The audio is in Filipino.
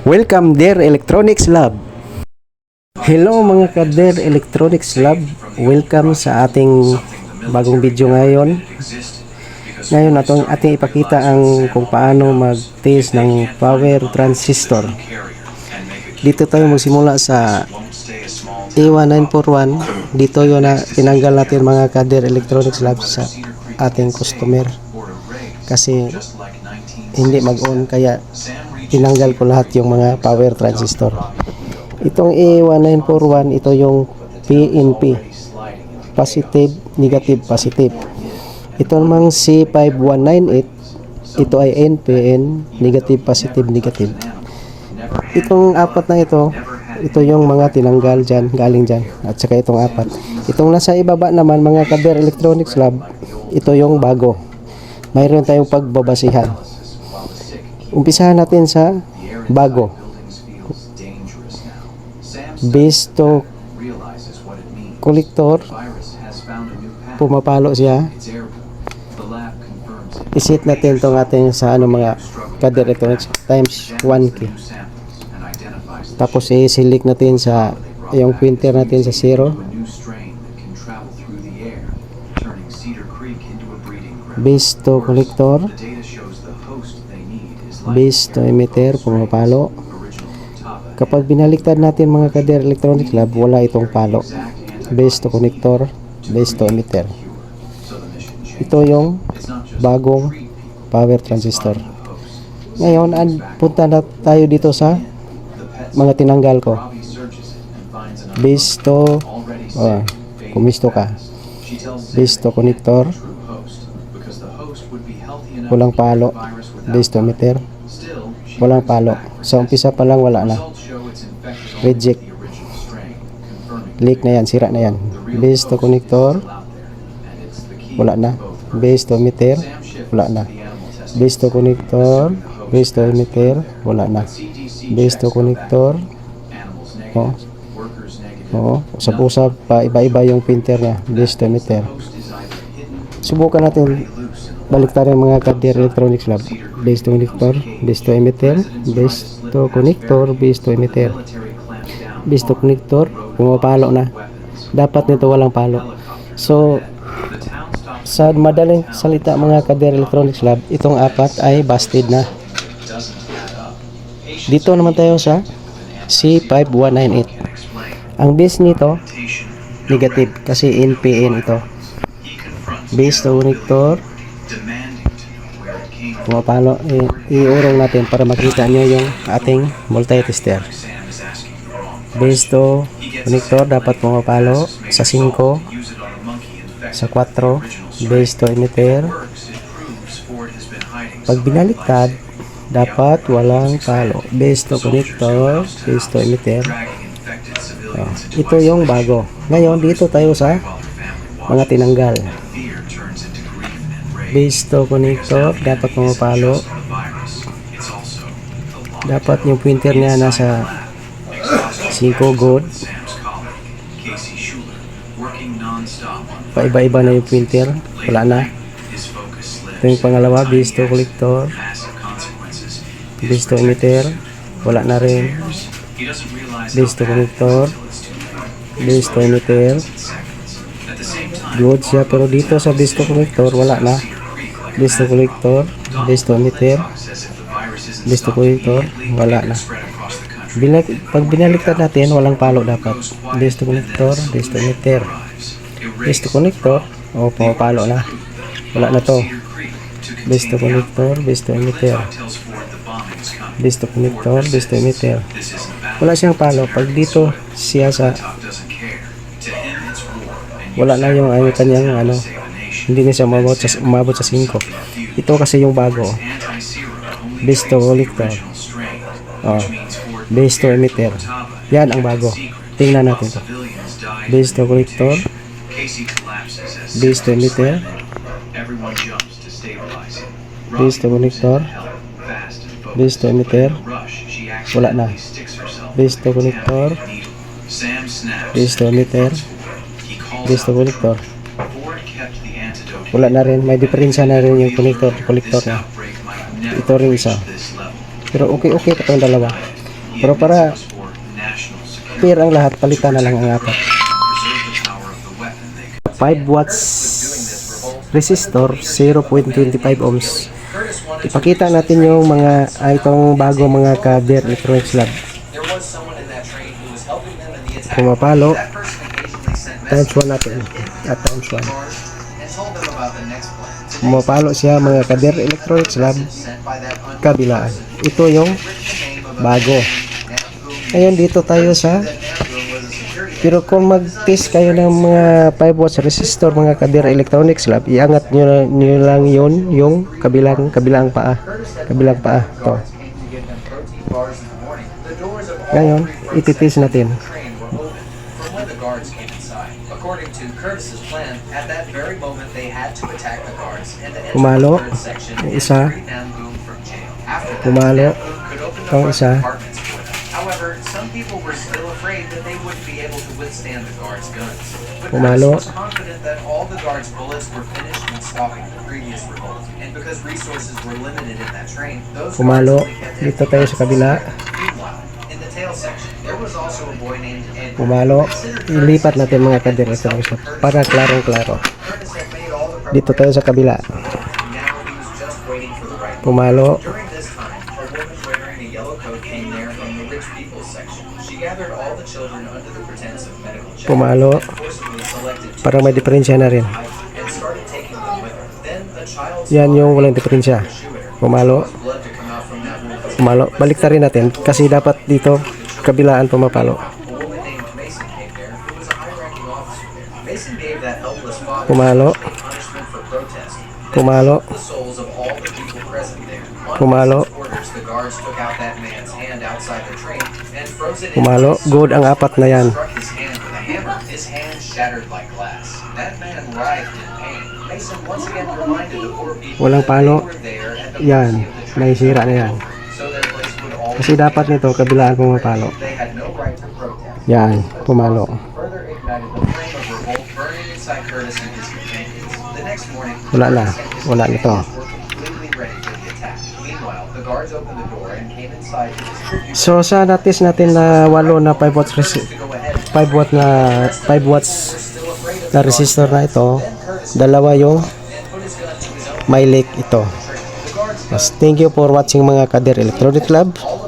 Welcome Der Electronics Lab. Hello mga ka-Der Electronics Lab. Welcome sa ating bagong video ngayon. Ngayon ating ipakita ang kung paano mag-test ng power transistor. Dito tayo magsimula sa A1941. Dito yun na tinanggal natin mga ka-Der Electronics Lab sa ating customer. Kasi hindi mag-on kaya tinanggal ko lahat yung mga power transistor. Itong A1941, ito yung PNP, positive, negative, positive. Ito namang C5198, ito ay NPN, negative, positive, negative. Itong apat na ito yung mga tinanggal dyan, galing dyan. At saka itong apat. Itong nasa ibaba naman mga ka-Der Electronics Lab, ito yung bago. Mayroon tayong pagbabasihan. Umpisahan natin sa bago. Base to collector. Pumapalo siya. Isit natin itong ating sa mga ka-Der Electronics times 1K. Tapos i-select natin sa yung printer natin sa 0. Base to collector. Base to emitter, pumapalo. Kapag binaliktad natin mga ka-Der Electronics Lab, wala itong palo. Base to connector, base to emitter. Ito yung bagong power transistor. Ngayon, punta na tayo dito sa mga tinanggal ko. Base to kumisto ka. Base to connector, walang palo. Base to emitter, walang palo. Sa umpisa pa lang wala na. Reject. Leak na yan, sira na yan. Base to connector, wala na. Base to emitter, wala na. Base to connector, base to emitter, wala na. Base to connector, usap-usap pa, iba-iba yung printer niya. Base to emitter. Subukan natin baliktarin mga ka-Der Electronics Lab. Base to connector, base to emitter, base to connector, base to emitter. Base to connector, pumapalo na. Dapat nito walang palo. So, sa madaling salita mga ka-Der Electronics Lab, itong apat ay busted na. Dito naman tayo sa C5198. Ang base nito, negative kasi NPN ito. Base to connector, pumapalo. Iurong natin para makita nyo yung ating multi-tester. Base to connector, dapat pumapalo sa 5, sa 4. Base to emitter, pag binaliktad dapat walang palo. Base to connector, base to emitter. Ito yung bago. Ngayon dito tayo sa mga tinanggal. Base to connector, dapat pumapalo. Dapat yung printer niya nasa 5 good. Paiba-iba na yung printer, wala na. Ito yung pangalawa, base to collector, base to emitter, wala na rin. Base to connector, base to emitter, good siya, pero dito sa base to collector wala na. Base to collector, base to emitter, base to collector, wala na. Pag binaliktad natin, walang palo dapat. Base to collector, base to emitter, base to connector, pumapalo na. Wala na to. Base to connector, base to emitter, base to connector, base to emitter. Wala siyang palo. Pag dito siya sa wala na yung kanyang hindi na siya umabot sa 5. Ito kasi yung bago. Base to collector, base to emitter. Yan ang bago. Tingnan natin to. Base to collector, base to emitter, base to connector, base to emitter, wala na. Base to connector, base to emitter, base to collector, wala na rin. May diferensya na rin yung collector na. Ito rin isa. Pero okay pa itong dalawa. Pero para fair ang lahat, palitan na lang ang apat. 5 watts resistor, 0.25 ohms. Ipakita natin yung mga itong bago mga ka-Der Electronics Lab. Pumapalo. Times 1 natin. At times 1. Pumapalo siya mga ka-Der Electronics Lab. Kabilaan. Ito yung bago. Ngayon dito tayo sa, pero kung mag-test kayo ng mga 5 watts resistor mga ka-Der Electronics Lab, iangat nyo lang yun, yung kabilang paa. Kabilang paa. Ito. Ngayon, ititest natin. Pumalo. Yung isa. Pumalo. Itong isa. However, some people were still afraid that they wouldn't be able to withstand the guards' guns. But Pumalo. Curtis was confident that all the guards' bullets were finished when stopping the previous revolt. And because resources were limited in that train, those Pumalo. guards only kept Dito tayo sa kabila. Meanwhile, in the tail section, there was also a boy named Ed. Pumalo. Ilipat natin mga ka-Der Electronics Lab para klarong-klaro. Curtis had made all the Dito tayo sa kabila. now he was just waiting for the right. Pumalo. During this time, a woman wearing a yellow coat came there from the rich people's section. She gathered all the children under the pretense of medical check Pumalo. and forcibly selected two Parang may diferensya na rin. and started taking them with her. Then a child Yan yung walang diferensya. Pumalo. blood to come out from that woman's Pumalo. Balik rin natin kasi dapat dito kabilaan pumapalo. a woman named Mason came there who was a high-ranking officer there. Mason gave that helpless father Pumalo. punishment for protest. Pumalo. The souls of all the people present there. On Pumalo. Mason's orders, the guards took out that man's hand outside the train and froze it in Pumalo. place. Good ang apat na yan. Struck his hand with a hammer. His hand shattered like glass. That man writhed in pain. Mason once again reminded the poor people Walang that palo. they were there at the Yan. mercy of the train. Naisira na yan. So their place would always Kasi dapat nito kabilaan pumapalo. they had no right to protest. Yan. Pumalo. Further ignited the flame of revolt burning inside Curtis and his companions. The next morning, Wala na. Curtis and his Wala nito. companions were completely ready for the attack. Meanwhile, the guards opened the door and came inside to distribute So sa natis natin na 8 na 5 watts to go ahead. 5 watt na 5 watts Still afraid of na resistor na ito, dalawa yung and put his gun to his own may leak ito. trigger. The guards Yes, thank you for watching mga ka-Der Electronics Lab. all